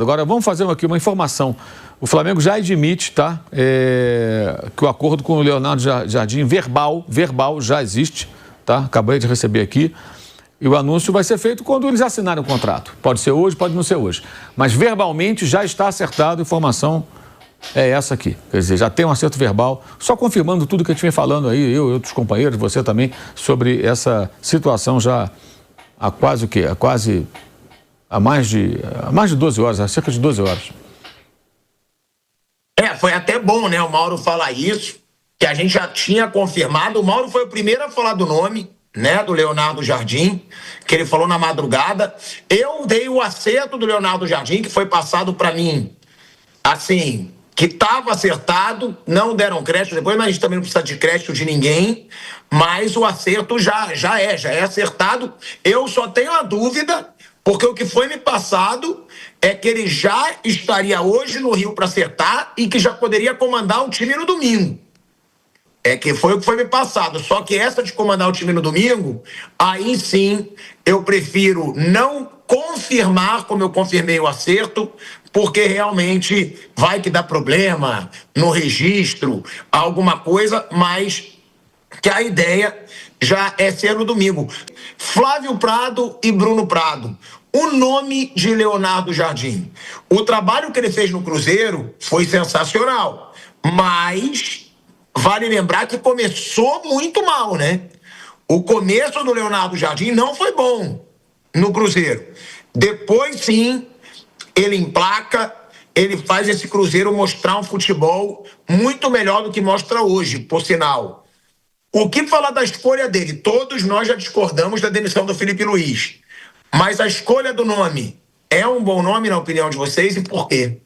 Agora, vamos fazer aqui uma informação. O Flamengo já admite, tá? Que o acordo com o Leonardo Jardim, verbal, já existe, tá? Acabei de receber aqui. E o anúncio vai ser feito quando eles assinarem o contrato. Pode ser hoje, pode não ser hoje. Mas verbalmente já está acertado, a informação é essa aqui. Quer dizer, já tem um acerto verbal, só confirmando tudo que a gente vem falando aí, eu e outros companheiros, você também, sobre essa situação já há quase o quê? Há mais de 12 horas, há cerca de 12 horas. Foi até bom, né, o Mauro falar isso, que a gente já tinha confirmado. O Mauro foi o primeiro a falar do nome, né, do Leonardo Jardim, que ele falou na madrugada. Eu dei o acerto do Leonardo Jardim, que foi passado para mim, assim, que estava acertado, não deram crédito depois, mas a gente também não precisa de crédito de ninguém, mas o acerto já é acertado. Eu só tenho a dúvida, porque o que foi me passado é que ele já estaria hoje no Rio para acertar e que já poderia comandar o time no domingo. Que foi o que foi me passado. Só que essa de comandar o time no domingo, aí sim eu prefiro não confirmar como eu confirmei o acerto, porque realmente vai que dá problema no registro, alguma coisa, mas que a ideia já é ser no domingo. Flávio Prado e Bruno Prado. O nome de Leonardo Jardim. O trabalho que ele fez no Cruzeiro foi sensacional, mas vale lembrar que começou muito mal, né? O começo do Leonardo Jardim não foi bom no Cruzeiro. Depois, sim, ele emplaca, ele faz esse Cruzeiro mostrar um futebol muito melhor do que mostra hoje, por sinal. O que falar da escolha dele? Todos nós já discordamos da demissão do Felipe Luiz. Mas a escolha do nome é um bom nome, na opinião de vocês, e por quê?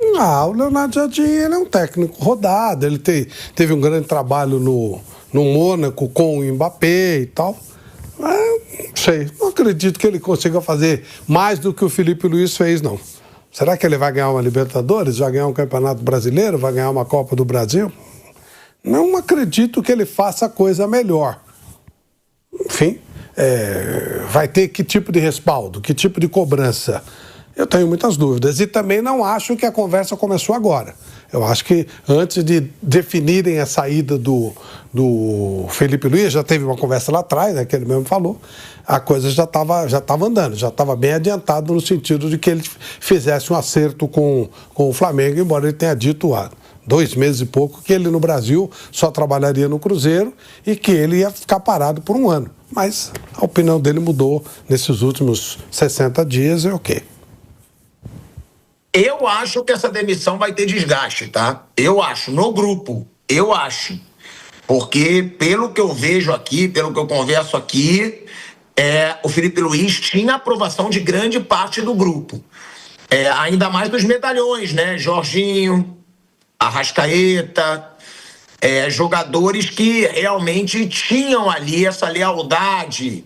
O Leonardo Jardim, ele é um técnico rodado, ele teve um grande trabalho no Mônaco com o Mbappé e tal. Não sei, não acredito que ele consiga fazer mais do que o Felipe Luiz fez, não. Será que ele vai ganhar uma Libertadores, vai ganhar um Campeonato Brasileiro, vai ganhar uma Copa do Brasil? Não acredito que ele faça coisa melhor. Enfim, vai ter que tipo de respaldo, que tipo de cobrança? Eu tenho muitas dúvidas. E também não acho que a conversa começou agora. Eu acho que antes de definirem a saída do Felipe Luiz, já teve uma conversa lá atrás, né, que ele mesmo falou, a coisa já estava andando, já estava bem adiantado no sentido de que ele fizesse um acerto com o Flamengo, embora ele tenha dito há 2 meses e pouco que ele no Brasil só trabalharia no Cruzeiro e que ele ia ficar parado por 1 ano. Mas a opinião dele mudou nesses últimos 60 dias e ok. Eu acho que essa demissão vai ter desgaste, tá? Eu acho, no grupo, eu acho. Porque pelo que eu vejo aqui, pelo que eu converso aqui, o Felipe Luiz tinha aprovação de grande parte do grupo. Ainda mais dos medalhões, né? Jorginho, Arrascaeta, jogadores que realmente tinham ali essa lealdade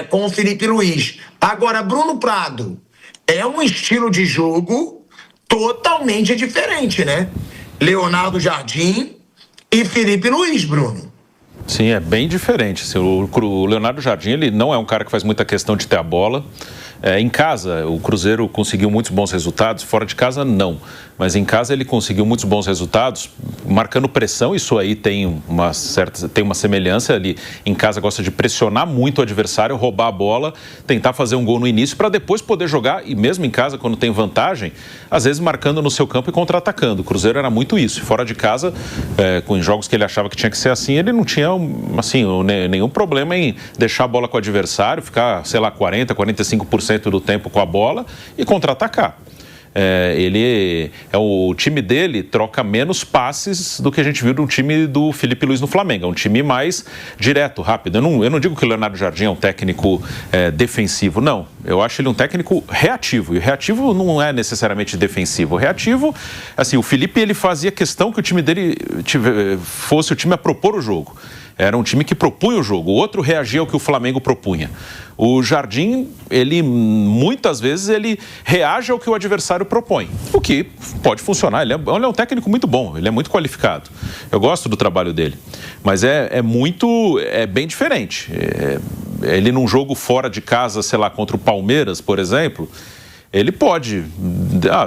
com o Felipe Luiz. Agora, Bruno Prado é um estilo de jogo totalmente diferente, né? Leonardo Jardim e Felipe Luiz, Bruno. Sim, é bem diferente. O Leonardo Jardim, ele não é um cara que faz muita questão de ter a bola. Em casa, o Cruzeiro conseguiu muitos bons resultados, fora de casa, não. Mas em casa ele conseguiu muitos bons resultados, marcando pressão. Isso aí tem uma semelhança. Ele em casa gosta de pressionar muito o adversário, roubar a bola, tentar fazer um gol no início para depois poder jogar. E mesmo em casa, quando tem vantagem, às vezes marcando no seu campo e contra-atacando. O Cruzeiro era muito isso. E fora de casa, com jogos que ele achava que tinha que ser assim, ele não tinha assim, nenhum problema em deixar a bola com o adversário, ficar, 40%, 45% do tempo com a bola e contra-atacar. O time dele troca menos passes do que a gente viu do time do Felipe Luiz no Flamengo. É um time mais direto, rápido. Eu não digo que o Leonardo Jardim é um técnico defensivo, não. Eu acho ele um técnico reativo. E o reativo não é necessariamente defensivo. O reativo, assim, o Felipe ele fazia questão que o time dele fosse o time a propor o jogo. Era um time que propunha o jogo, o outro reagia ao que o Flamengo propunha. O Jardim, muitas vezes, ele reage ao que o adversário propõe, o que pode funcionar. Ele é um técnico muito bom, ele é muito qualificado. Eu gosto do trabalho dele, mas é bem diferente. Ele num jogo fora de casa, contra o Palmeiras, por exemplo, Ele pode,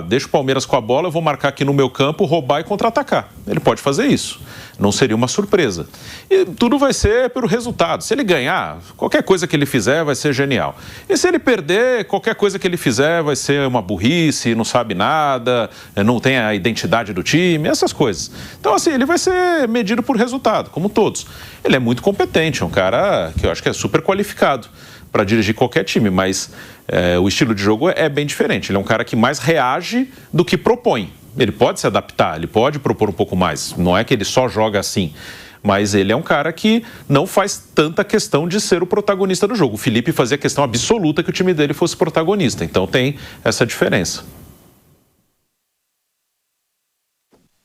deixa o Palmeiras com a bola, eu vou marcar aqui no meu campo, roubar e contra-atacar. Ele pode fazer isso. Não seria uma surpresa. E tudo vai ser pelo resultado. Se ele ganhar, qualquer coisa que ele fizer vai ser genial. E se ele perder, qualquer coisa que ele fizer vai ser uma burrice, não sabe nada, não tem a identidade do time, essas coisas. Então, assim, ele vai ser medido por resultado, como todos. Ele é muito competente, é um cara que eu acho que é super qualificado para dirigir qualquer time, mas o estilo de jogo é bem diferente. Ele é um cara que mais reage do que propõe. Ele pode se adaptar, ele pode propor um pouco mais. Não é que ele só joga assim, mas ele é um cara que não faz tanta questão de ser o protagonista do jogo. O Felipe fazia questão absoluta que o time dele fosse protagonista, então tem essa diferença.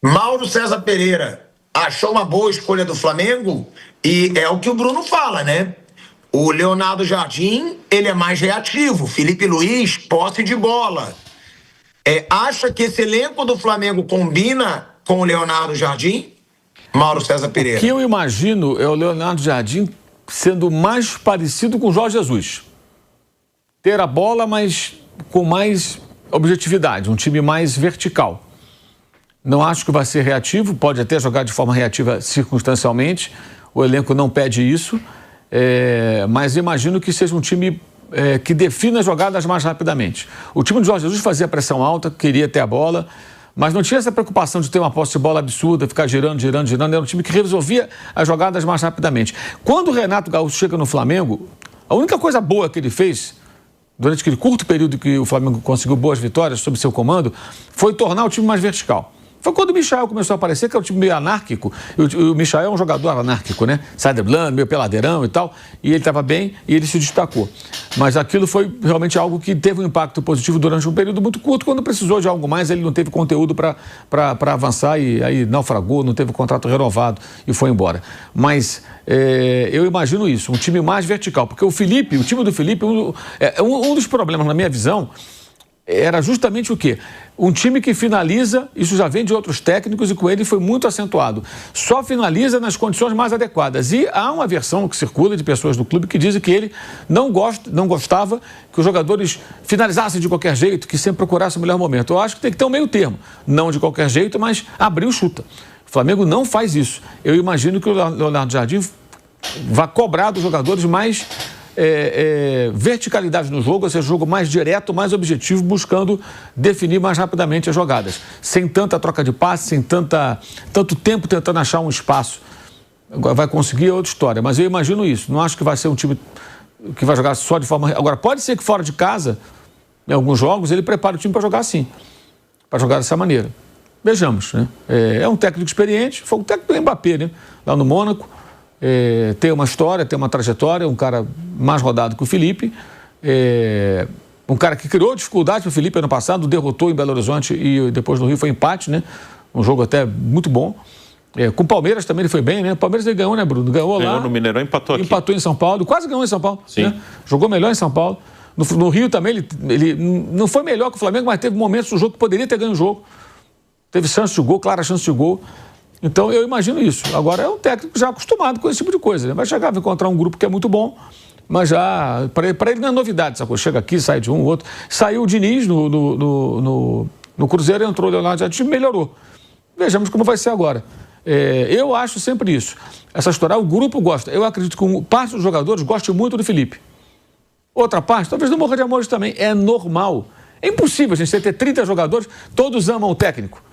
Mauro César Pereira achou uma boa escolha do Flamengo e é o que o Bruno fala, né? O Leonardo Jardim, ele é mais reativo. Felipe Luiz, posse de bola. Acha que esse elenco do Flamengo combina com o Leonardo Jardim? Mauro César Pereira. O que eu imagino é o Leonardo Jardim sendo mais parecido com o Jorge Jesus. Ter a bola, mas com mais objetividade, um time mais vertical. Não acho que vai ser reativo, pode até jogar de forma reativa circunstancialmente. O elenco não pede isso. Mas imagino que seja um time que defina as jogadas mais rapidamente. O time do Jorge Jesus fazia pressão alta, queria ter a bola, mas não tinha essa preocupação de ter uma posse de bola absurda, ficar girando. Era um time que resolvia as jogadas mais rapidamente. Quando o Renato Gaúcho chega no Flamengo, a única coisa boa que ele fez, durante aquele curto período que o Flamengo conseguiu boas vitórias sob seu comando, foi tornar o time mais vertical. Foi quando o Michael começou a aparecer, que é um time meio anárquico. O Michael é um jogador anárquico, né? Sai driblando, meio peladeirão e tal. E ele estava bem e ele se destacou. Mas aquilo foi realmente algo que teve um impacto positivo durante um período muito curto. Quando precisou de algo mais, ele não teve conteúdo para avançar e aí naufragou, não teve o contrato renovado e foi embora. Mas eu imagino isso, um time mais vertical. Porque o time do Felipe, um dos problemas, na minha visão, era justamente o quê? Um time que finaliza, isso já vem de outros técnicos e com ele foi muito acentuado. Só finaliza nas condições mais adequadas. E há uma versão que circula de pessoas do clube que dizem que ele não gostava que os jogadores finalizassem de qualquer jeito, que sempre procurassem o melhor momento. Eu acho que tem que ter um meio termo. Não de qualquer jeito, mas abrir o chuta. O Flamengo não faz isso. Eu imagino que o Leonardo Jardim vai cobrar dos jogadores mais verticalidade no jogo, ou seja, jogo mais direto, mais objetivo, buscando definir mais rapidamente as jogadas, sem tanta troca de passe, sem tanto tempo tentando achar um espaço. Agora vai conseguir outra história, mas eu imagino isso. Não acho que vai ser um time que vai jogar só de forma... Agora, pode ser que fora de casa, em alguns jogos, ele prepare o time para jogar assim, para jogar dessa maneira. Vejamos, né? É um técnico experiente, foi um técnico do Mbappé, né? Lá no Mônaco. Tem uma história, tem uma trajetória, um cara mais rodado que o Felipe, um cara que criou dificuldade para o Felipe ano passado, derrotou em Belo Horizonte e depois no Rio foi empate, né? Um jogo até muito bom. Com o Palmeiras também ele foi bem, né? O Palmeiras ele ganhou, né, Bruno? Ganhou lá. No Mineirão, empatou aqui. Empatou em São Paulo, quase ganhou em São Paulo. Sim. Né? Jogou melhor em São Paulo. No Rio também ele não foi melhor que o Flamengo, mas teve momentos do jogo que poderia ter ganho o jogo. Teve chance de gol, clara chance de gol. Então, eu imagino isso. Agora, é um técnico já acostumado com esse tipo de coisa, né? Vai chegar, vai encontrar um grupo que é muito bom, mas já, para ele não é novidade, essa coisa. Chega aqui, sai de um, outro. Saiu o Diniz no Cruzeiro, entrou o Leonardo Jardim, melhorou. Vejamos como vai ser agora. Eu acho sempre isso. Essa história, o grupo gosta. Eu acredito que parte dos jogadores goste muito do Felipe. Outra parte, talvez não morra de amores também. É normal. É impossível a gente ter 30 jogadores, todos amam o técnico.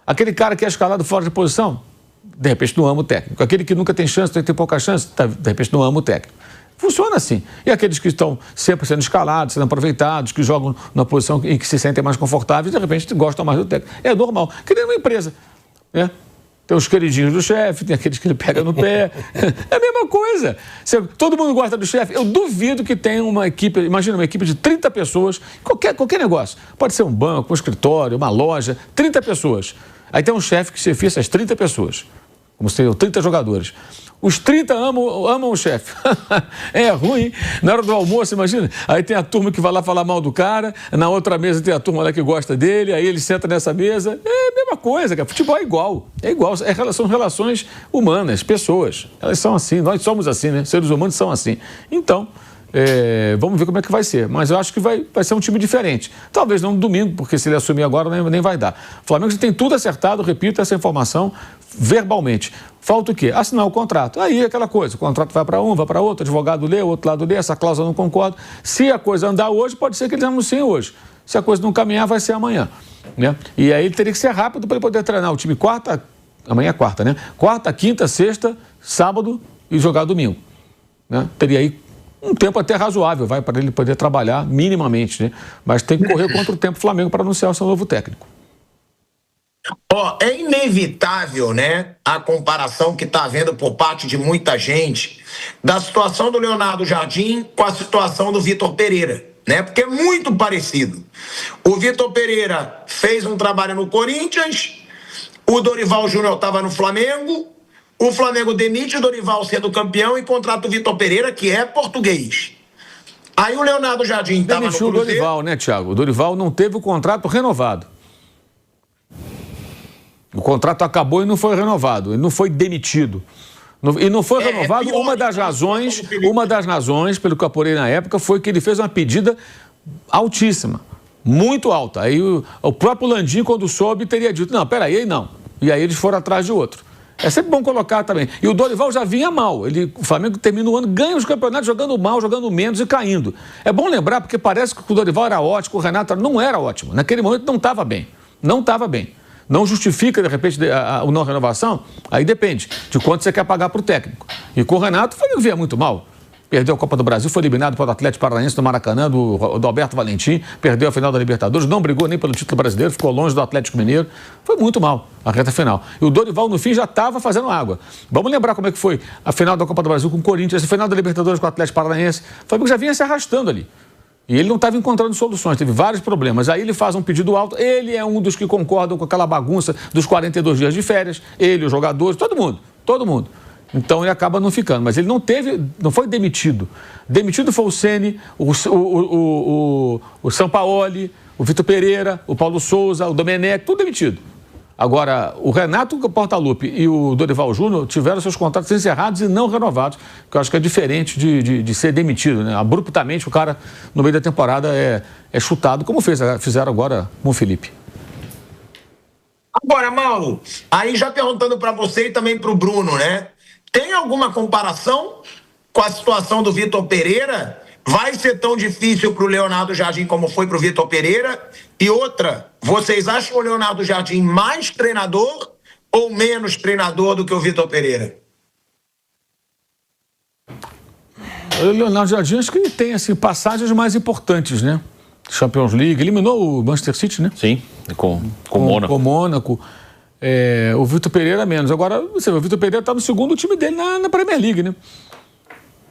Aquele cara que é escalado fora de posição, de repente não ama o técnico. Aquele que nunca tem chance, tem pouca chance, de repente não ama o técnico. Funciona assim. E aqueles que estão sempre sendo escalados, sendo aproveitados, que jogam na posição em que se sentem mais confortáveis, de repente gostam mais do técnico. É normal. Que nem uma empresa, né? Tem os queridinhos do chefe, tem aqueles que ele pega no pé. É a mesma coisa. Todo mundo gosta do chefe. Eu duvido que tenha uma equipe, imagina uma equipe de 30 pessoas, qualquer negócio. Pode ser um banco, um escritório, uma loja, 30 pessoas. Aí tem um chefe que chefia essas 30 pessoas, como seriam 30 jogadores. Os 30 amam o chefe. É ruim. Na hora do almoço, imagina, aí tem a turma que vai lá falar mal do cara, na outra mesa tem a turma lá que gosta dele, aí ele senta nessa mesa. É a mesma coisa, cara. Futebol é igual. São relações humanas, pessoas. Elas são assim, nós somos assim, né? Seres humanos são assim. Então, Vamos ver como é que vai ser. Mas eu acho que vai ser um time diferente. Talvez não no domingo, porque se ele assumir agora nem vai dar. O Flamengo já tem tudo acertado, repito essa informação, verbalmente. Falta o quê? Assinar o contrato. Aí é aquela coisa, o contrato vai para um, vai para outro, o advogado lê, o outro lado lê, essa cláusula não concorda. Se a coisa andar hoje, pode ser que eles anunciem hoje. Se a coisa não caminhar, vai ser amanhã. Né? E aí ele teria que ser rápido para ele poder treinar o time amanhã é quarta, né? Quarta, quinta, sexta, sábado e jogar domingo. Né? Teria aí um tempo até razoável, para ele poder trabalhar minimamente, né? Mas tem que correr contra o tempo do Flamengo para anunciar o seu novo técnico. É inevitável, né, a comparação que está havendo por parte de muita gente da situação do Leonardo Jardim com a situação do Vitor Pereira, né? Porque é muito parecido. O Vitor Pereira fez um trabalho no Corinthians, o Dorival Júnior estava no Flamengo, o Flamengo demite o Dorival sendo campeão e contrata o Vitor Pereira, que é português. Aí o Leonardo Jardim estava no Cruzeiro. Demitiu o Dorival, né, Thiago? O Dorival não teve o contrato renovado. O contrato acabou e não foi renovado. Ele não foi demitido. E não foi renovado. Uma das razões, pelo que eu apurei na época, foi que ele fez uma pedida altíssima. Muito alta. Aí o próprio Landim, quando soube, teria dito, não, peraí, não. E aí eles foram atrás de outro. É sempre bom colocar também. E o Dorival já vinha mal. O Flamengo termina o ano, ganha os campeonatos jogando mal, jogando menos e caindo. É bom lembrar, porque parece que o Dorival era ótimo, o Renato não era ótimo. Naquele momento não estava bem. Não estava bem. Não justifica, de repente, a não renovação? Aí depende de quanto você quer pagar para o técnico. E com o Renato, o Flamengo vinha muito mal. Perdeu a Copa do Brasil, foi eliminado pelo Atlético Paranaense do Maracanã, do Alberto Valentim, perdeu a final da Libertadores, não brigou nem pelo título brasileiro, ficou longe do Atlético Mineiro. Foi muito mal a reta final. E o Dorival, no fim, já estava fazendo água. Vamos lembrar como é que foi a final da Copa do Brasil com o Corinthians, a final da Libertadores com o Atlético Paranaense. O Flamengo já vinha se arrastando ali. E ele não estava encontrando soluções, teve vários problemas. Aí ele faz um pedido alto, ele é um dos que concordam com aquela bagunça dos 42 dias de férias, ele, os jogadores, todo mundo. Então ele acaba não ficando, mas ele não foi demitido. Demitido foi o Ceni, o Sampaoli, o Vitor Pereira, o Paulo Souza, o Domenech, tudo demitido. Agora, o Renato Portaluppi e o Dorival Júnior tiveram seus contratos encerrados e não renovados, que eu acho que é diferente de ser demitido, né? Abruptamente o cara, no meio da temporada, é chutado, como fizeram agora com o Felipe. Agora, Mauro, aí já perguntando para você e também para o Bruno, né? Tem alguma comparação com a situação do Vitor Pereira? Vai ser tão difícil para o Leonardo Jardim como foi para o Vitor Pereira? E outra, vocês acham o Leonardo Jardim mais treinador ou menos treinador do que o Vitor Pereira? O Leonardo Jardim, acho que ele tem assim, passagens mais importantes, né? Champions League, eliminou o Manchester City, né? Sim, com o Mônaco. Com o Mônaco. O Vitor Pereira menos. Agora, você vê, o Vitor Pereira está no segundo time dele na Premier League, né?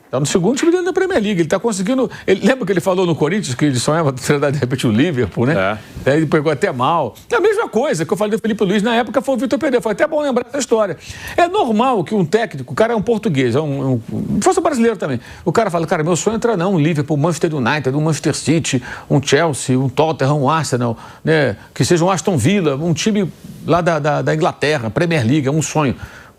Está no segundo time dele na Premier League. Ele está conseguindo... lembra que ele falou no Corinthians que ele sonhava treinar de repente o Liverpool, né? Aí ele pegou até mal. É a mesma coisa que eu falei do Felipe Luiz na época, foi o Vitor Pereira. Foi até bom lembrar essa história. É normal que um técnico, o cara é um português, fosse um brasileiro também. O cara fala, cara, meu sonho é treinar um Liverpool, um Manchester United, um Manchester City, um Chelsea, um Tottenham, um Arsenal, né? Que seja um Aston Villa, um time lá da Inglaterra, Premier League, é um sonho.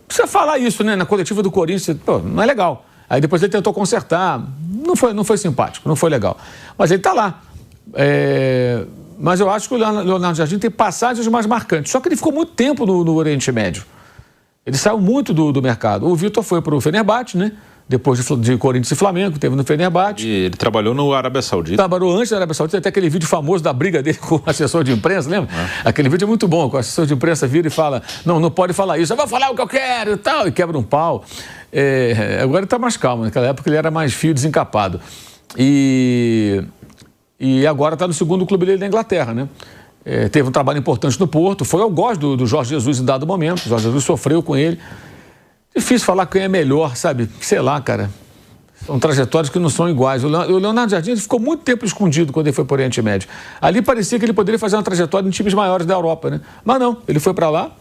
Precisa falar isso, né? Na coletiva do Corinthians, pô, não é legal. Aí depois ele tentou consertar, não foi simpático, não foi legal. Mas ele está lá. Mas eu acho que o Leonardo Jardim tem passagens mais marcantes. Só que ele ficou muito tempo no Oriente Médio. Ele saiu muito do mercado. O Vitor foi para o Fenerbahçe, né? Depois de Corinthians e Flamengo, teve no Fenerbahçe. E ele trabalhou no Arábia Saudita. Trabalhou antes da Arábia Saudita, até aquele vídeo famoso da briga dele com o assessor de imprensa, lembra? Aquele vídeo é muito bom, que o assessor de imprensa vira e fala, não pode falar isso, eu vou falar o que eu quero e tal, e quebra um pau. Agora ele está mais calmo, naquela época ele era mais fio desencapado. E agora está no segundo clube dele na Inglaterra, né? Teve um trabalho importante no Porto, foi ao gosto do Jorge Jesus em dado momento, o Jorge Jesus sofreu com ele. Difícil falar quem é melhor, sabe? Sei lá, cara. São trajetórias que não são iguais. O Leonardo Jardim ficou muito tempo escondido quando ele foi para o Oriente Médio. Ali parecia que ele poderia fazer uma trajetória em times maiores da Europa, né? Mas não, ele foi para lá,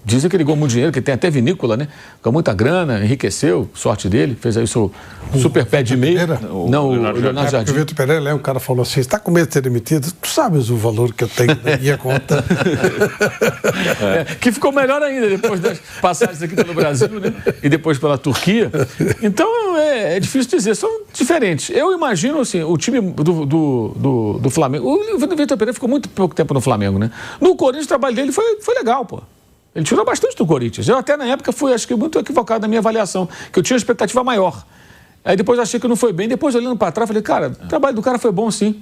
dizem que ele ganhou muito dinheiro, que tem até vinícola, né? Com muita grana, enriqueceu, sorte dele, fez aí o seu super pé de meia. Não, o Leonardo Jardim. O Vitor Pereira, o cara falou assim, você está com medo de ser demitido? Tu sabes o valor que eu tenho na minha conta. Que ficou melhor ainda depois das passagens aqui pelo Brasil, né? E depois pela Turquia. Então, é difícil dizer, são diferentes. Eu imagino, assim, o time do Flamengo... O Vitor Pereira ficou muito pouco tempo no Flamengo, né? No Corinthians, o trabalho dele foi legal, pô. Ele tirou bastante do Corinthians. Eu até, na época, fui, acho que, muito equivocado na minha avaliação, que eu tinha uma expectativa maior. Aí depois achei que não foi bem, depois olhando para trás, falei, cara, o trabalho do cara foi bom sim.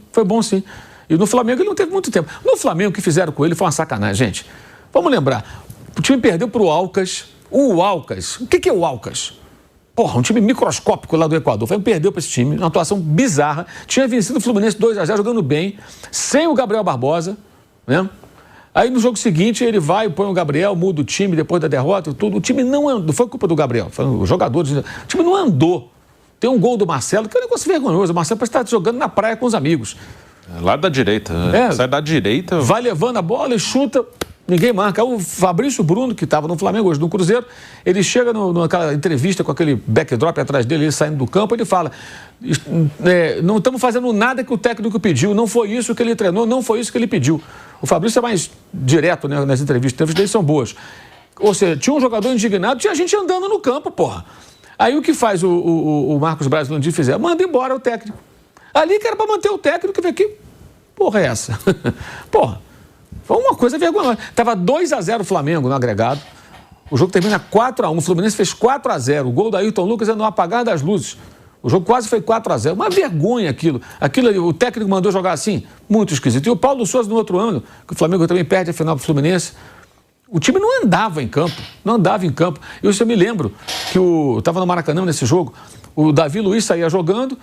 E no Flamengo ele não teve muito tempo. No Flamengo, o que fizeram com ele foi uma sacanagem, gente. Vamos lembrar, o time perdeu para o Alcas. O Alcas, o que é o Alcas? Porra, um time microscópico lá do Equador. O Flamengo perdeu para esse time, uma atuação bizarra. Tinha vencido o Fluminense 2-0, jogando bem, sem o Gabriel Barbosa, né? Aí no jogo seguinte ele vai, põe o Gabriel, muda o time depois da derrota, tudo. O time não andou, não foi culpa do Gabriel, foi os jogadores. O time não andou. Tem um gol do Marcelo, que é um negócio vergonhoso. O Marcelo parece estar jogando na praia com os amigos. Lá da direita. Sai da direita. Vai levando a bola e chuta, ninguém marca. O Fabrício Bruno, que estava no Flamengo hoje, no Cruzeiro, ele chega naquela entrevista com aquele backdrop atrás dele, ele saindo do campo, ele fala, não estamos fazendo nada que o técnico pediu, não foi isso que ele treinou, não foi isso que ele pediu. O Fabrício é mais direto, né, nas entrevistas, as entrevistas dele são boas. Ou seja, tinha um jogador indignado, tinha gente andando no campo, porra. Aí o que faz o Marcos Braz Landim fizer? Manda embora o técnico. Ali que era para manter o técnico, vê que porra é essa? Porra, foi uma coisa vergonhosa. Tava 2-0 o Flamengo no agregado. O jogo termina 4-1. O Fluminense fez 4-0. O gol do Ayrton Lucas é no apagar das luzes. O jogo quase foi 4-0. Uma vergonha aquilo. O técnico mandou jogar assim, muito esquisito. E o Paulo Sousa no outro ano, que o Flamengo também perde a final pro Fluminense. O time não andava em campo, E eu me lembro que eu estava no Maracanã nesse jogo, o Davi Luiz saía jogando,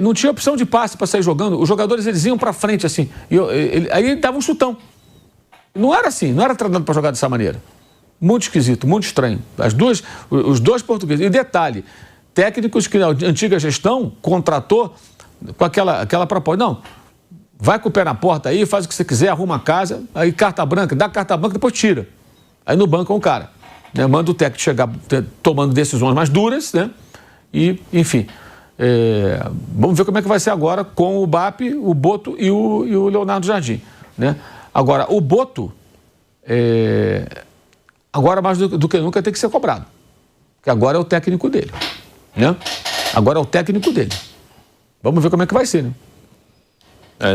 não tinha opção de passe para sair jogando, os jogadores eles iam para frente assim, aí ele dava um chutão. Não era assim, não era treinado para jogar dessa maneira. Muito esquisito, muito estranho. Os dois portugueses. E detalhe, técnicos que a antiga gestão contratou com aquela proposta. Não, vai com o pé na porta aí, faz o que você quiser, arruma a casa, aí carta branca, dá carta branca, depois tira. Aí no banco é um cara. Né? Manda o técnico chegar tomando decisões mais duras, né? E, enfim. Vamos ver como é que vai ser agora com o BAP, o Boto e o Leonardo Jardim. Né? Agora, o Boto, agora mais do que nunca tem que ser cobrado. Porque agora é o técnico dele. Né? Agora é o técnico dele. Vamos ver como é que vai ser, né?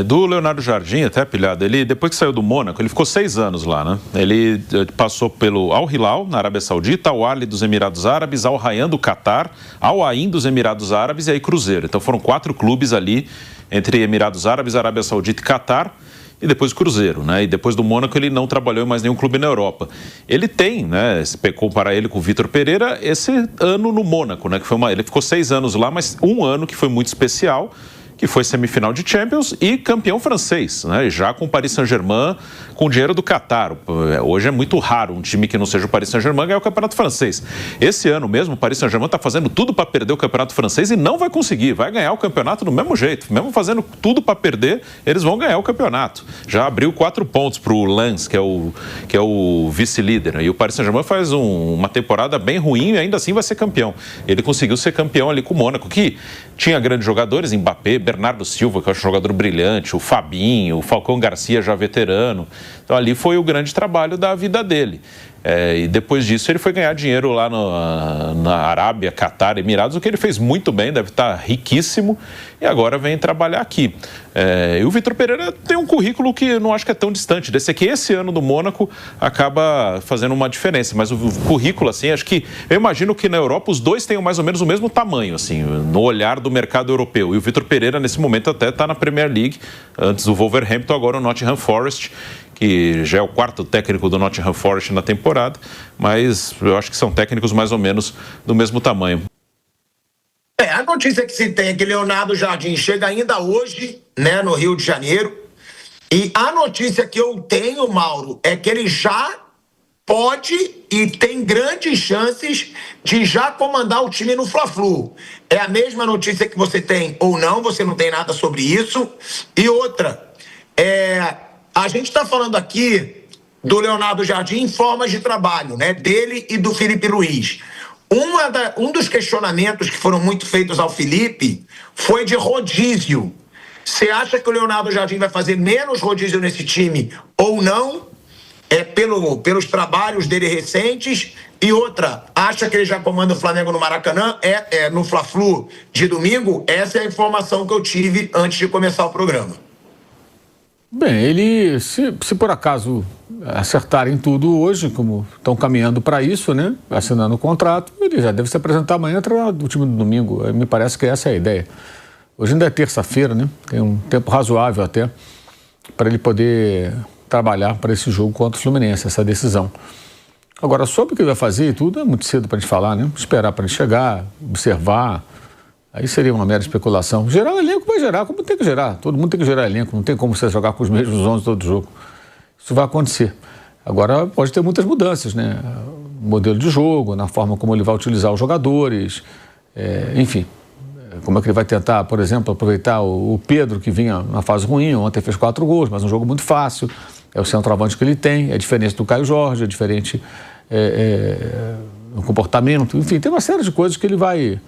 Do Leonardo Jardim, até pilhado, ele depois que saiu do Mônaco, ele ficou 6 anos lá, né? Ele passou pelo Al Hilal, na Arábia Saudita, Al Ahly dos Emirados Árabes, Al Rayyan do Catar, Al Ain dos Emirados Árabes e aí Cruzeiro. Então foram 4 clubes ali, entre Emirados Árabes, Arábia Saudita e Catar, e depois Cruzeiro, né? E depois do Mônaco ele não trabalhou em mais nenhum clube na Europa. Ele tem, né? Se comparar ele com o Vitor Pereira, esse ano no Mônaco, né? Ele ficou 6 anos lá, mas um ano que foi muito especial, que foi semifinal de Champions e campeão francês, né? Já com o Paris Saint-Germain, com o dinheiro do Qatar. Hoje é muito raro um time que não seja o Paris Saint-Germain ganhar o campeonato francês. Esse ano mesmo, o Paris Saint-Germain está fazendo tudo para perder o campeonato francês e não vai conseguir. Vai ganhar o campeonato do mesmo jeito. Mesmo fazendo tudo para perder, eles vão ganhar o campeonato. Já abriu 4 pontos para o Lens, que é o vice-líder. E o Paris Saint-Germain faz uma temporada bem ruim e ainda assim vai ser campeão. Ele conseguiu ser campeão ali com o Mônaco, que tinha grandes jogadores, Mbappé, Bernardo Silva, que eu acho um jogador brilhante, o Fabinho, o Falcão Garcia, já veterano. Então ali foi o grande trabalho da vida dele. E depois disso ele foi ganhar dinheiro lá na Arábia, Catar, Emirados, o que ele fez muito bem, deve estar riquíssimo, e agora vem trabalhar aqui. E o Vitor Pereira tem um currículo que eu não acho que é tão distante desse aqui. Esse ano do Mônaco acaba fazendo uma diferença, mas o currículo, assim, acho que eu imagino que na Europa os dois tenham mais ou menos o mesmo tamanho, assim, no olhar do mercado europeu. E o Vitor Pereira nesse momento até está na Premier League, antes do Wolverhampton, agora o Nottingham Forest, que já é o 4º técnico do Nottingham Forest na temporada, mas eu acho que são técnicos mais ou menos do mesmo tamanho. A notícia que se tem é que Leonardo Jardim chega ainda hoje, né, no Rio de Janeiro, e a notícia que eu tenho, Mauro, é que ele já pode e tem grandes chances de já comandar o time no Fla-Flu. É a mesma notícia que você tem ou não, você não tem nada sobre isso. E outra, a gente está falando aqui do Leonardo Jardim em formas de trabalho, né? Dele e do Felipe Luiz. Um dos questionamentos que foram muito feitos ao Felipe foi de rodízio. Você acha que o Leonardo Jardim vai fazer menos rodízio nesse time ou não? pelos trabalhos dele recentes. E outra, acha que ele já comanda o Flamengo no Maracanã, no Fla-Flu de domingo? Essa é a informação que eu tive antes de começar o programa. Bem, ele, se por acaso acertarem tudo hoje, como estão caminhando para isso, né, assinando o contrato, ele já deve se apresentar amanhã no time do domingo. Me parece que essa é a ideia. Hoje ainda é terça-feira, né, tem um tempo razoável até para ele poder trabalhar para esse jogo contra o Fluminense, essa decisão. Agora, sobre o que ele vai fazer e tudo, é muito cedo para a gente falar, né? Esperar para ele chegar, observar, aí seria uma mera especulação. Gerar o elenco vai gerar, como tem que gerar. Todo mundo tem que gerar elenco, não tem como você jogar com os mesmos 11 todo jogo. Isso vai acontecer. Agora, pode ter muitas mudanças, né? No modelo de jogo, na forma como ele vai utilizar os jogadores, enfim. Como é que ele vai tentar, por exemplo, aproveitar o Pedro, que vinha na fase ruim, ontem fez 4 gols, mas um jogo muito fácil. É o centroavante que ele tem, é diferente do Caio Jorge, é diferente no comportamento. Enfim, tem uma série de coisas que ele vai...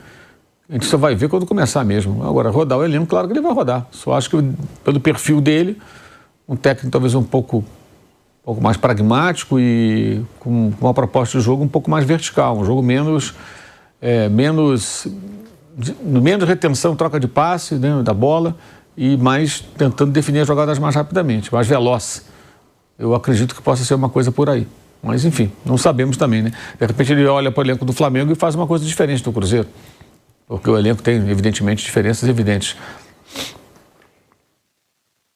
A gente só vai ver quando começar mesmo. Agora, rodar o elenco, claro que ele vai rodar. Só acho que pelo perfil dele, um técnico talvez um pouco mais pragmático e com uma proposta de jogo um pouco mais vertical. Um jogo menos retenção, troca de passe, né, da bola, e mais tentando definir as jogadas mais rapidamente, mais veloz. Eu acredito que possa ser uma coisa por aí. Mas, enfim, não sabemos também, né? De repente ele olha para o elenco do Flamengo e faz uma coisa diferente do Cruzeiro. Porque o elenco tem, evidentemente, diferenças evidentes.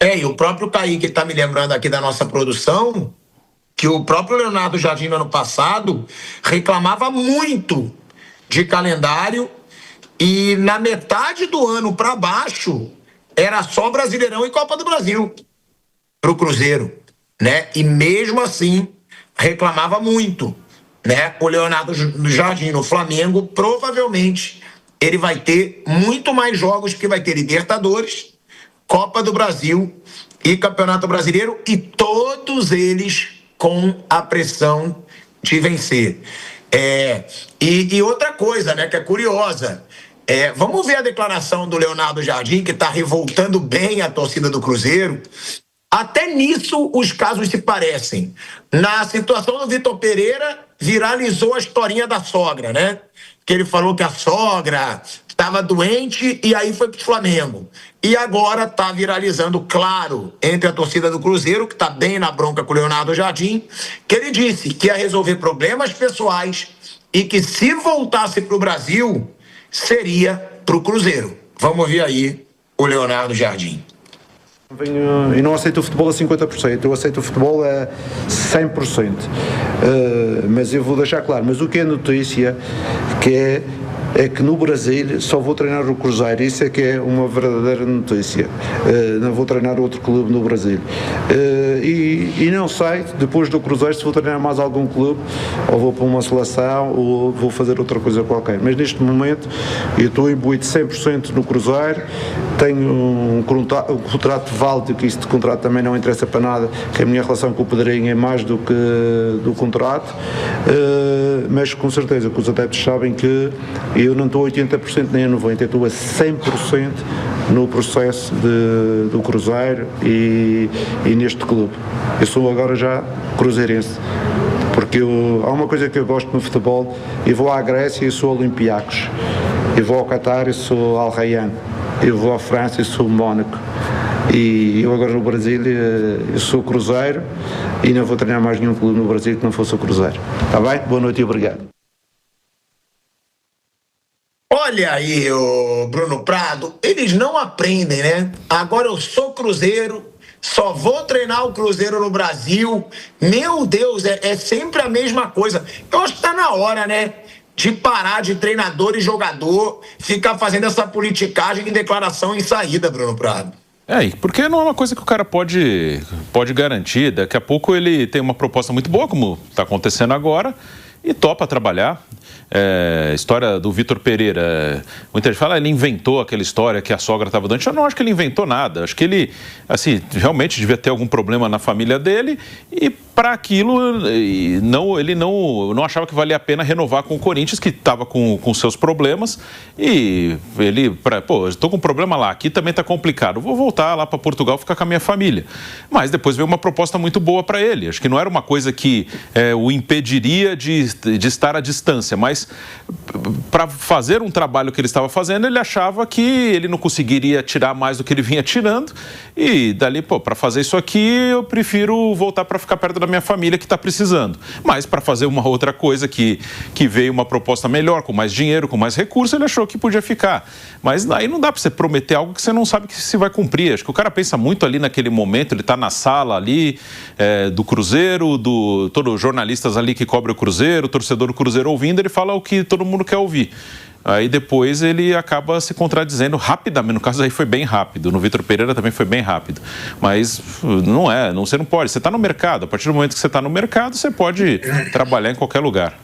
E o próprio Kaique está me lembrando aqui da nossa produção que o próprio Leonardo Jardim, no ano passado, reclamava muito de calendário e na metade do ano para baixo era só Brasileirão e Copa do Brasil para o Cruzeiro, né? E mesmo assim reclamava muito, né? O Leonardo Jardim no Flamengo, provavelmente ele vai ter muito mais jogos, porque vai ter Libertadores, Copa do Brasil e Campeonato Brasileiro, e todos eles com a pressão de vencer. E outra coisa, né, que é curiosa, vamos ver a declaração do Leonardo Jardim, que está revoltando bem a torcida do Cruzeiro. Até nisso os casos se parecem. Na situação do Vitor Pereira, viralizou a historinha da sogra, né? Que ele falou que a sogra estava doente e aí foi pro Flamengo. E agora está viralizando, claro, entre a torcida do Cruzeiro, que está bem na bronca com o Leonardo Jardim, que ele disse que ia resolver problemas pessoais e que se voltasse pro Brasil, seria pro Cruzeiro. Vamos ouvir aí o Leonardo Jardim. Eu não aceito o futebol a 50%, eu aceito o futebol a 100%. Mas eu vou deixar claro, mas o que é notícia é que no Brasil só vou treinar o Cruzeiro, isso é que é uma verdadeira notícia. Não vou treinar outro clube no Brasil. E não sei, depois do Cruzeiro, se vou treinar mais algum clube, ou vou para uma seleção, ou vou fazer outra coisa qualquer. Mas neste momento, eu estou imbuído 100% no Cruzeiro, tenho um contrato válido, que este contrato também não interessa para nada, que a minha relação com o Pedrinho é mais do que do contrato, mas com certeza que os adeptos sabem que eu não estou a 80% nem a 90%, eu estou a 100% no processo do Cruzeiro e neste clube. Eu sou agora já cruzeirense, porque há uma coisa que eu gosto no futebol, eu vou à Grécia e sou Olympiacos, eu vou ao Qatar e sou Al Rayyan, eu vou à França e sou Mónaco, e eu agora no Brasil eu sou Cruzeiro e não vou treinar mais nenhum clube no Brasil que não fosse o Cruzeiro. Está bem? Boa noite e obrigado. Olha aí, o Bruno Prado, eles não aprendem, né? Agora eu sou Cruzeiro, só vou treinar o Cruzeiro no Brasil. Meu Deus, é sempre a mesma coisa. Eu acho que tá na hora, né? De parar de treinador e jogador ficar fazendo essa politicagem em declaração em saída, Bruno Prado. Porque não é uma coisa que o cara pode garantir. Daqui a pouco ele tem uma proposta muito boa, como está acontecendo agora, e topa trabalhar. História do Vitor Pereira, muita gente fala, ele inventou aquela história que a sogra estava doente. Eu não acho que ele inventou nada, acho que ele, assim, realmente devia ter algum problema na família dele e para aquilo ele não achava que valia a pena renovar com o Corinthians, que estava com seus problemas, e ele, estou com um problema lá, aqui também está complicado, vou voltar lá para Portugal ficar com a minha família. Mas depois veio uma proposta muito boa para ele, acho que não era uma coisa que o impediria de estar à distância, mas para fazer um trabalho que ele estava fazendo, ele achava que ele não conseguiria tirar mais do que ele vinha tirando, e dali, para fazer isso aqui, eu prefiro voltar para ficar perto da minha família que está precisando. Mas para fazer uma outra coisa que veio uma proposta melhor, com mais dinheiro, com mais recursos, ele achou que podia ficar. Mas aí não dá para você prometer algo que você não sabe que se vai cumprir. Acho que o cara pensa muito ali naquele momento, ele está na sala ali do Cruzeiro, todos os jornalistas ali que cobrem o Cruzeiro, o torcedor do Cruzeiro ouvindo, ele fala o que todo mundo quer ouvir. Aí depois ele acaba se contradizendo rapidamente. No caso aí foi bem rápido. No Vitor Pereira também foi bem rápido. Mas você não pode. Você está no mercado. A partir do momento que você está no mercado, você pode trabalhar em qualquer lugar.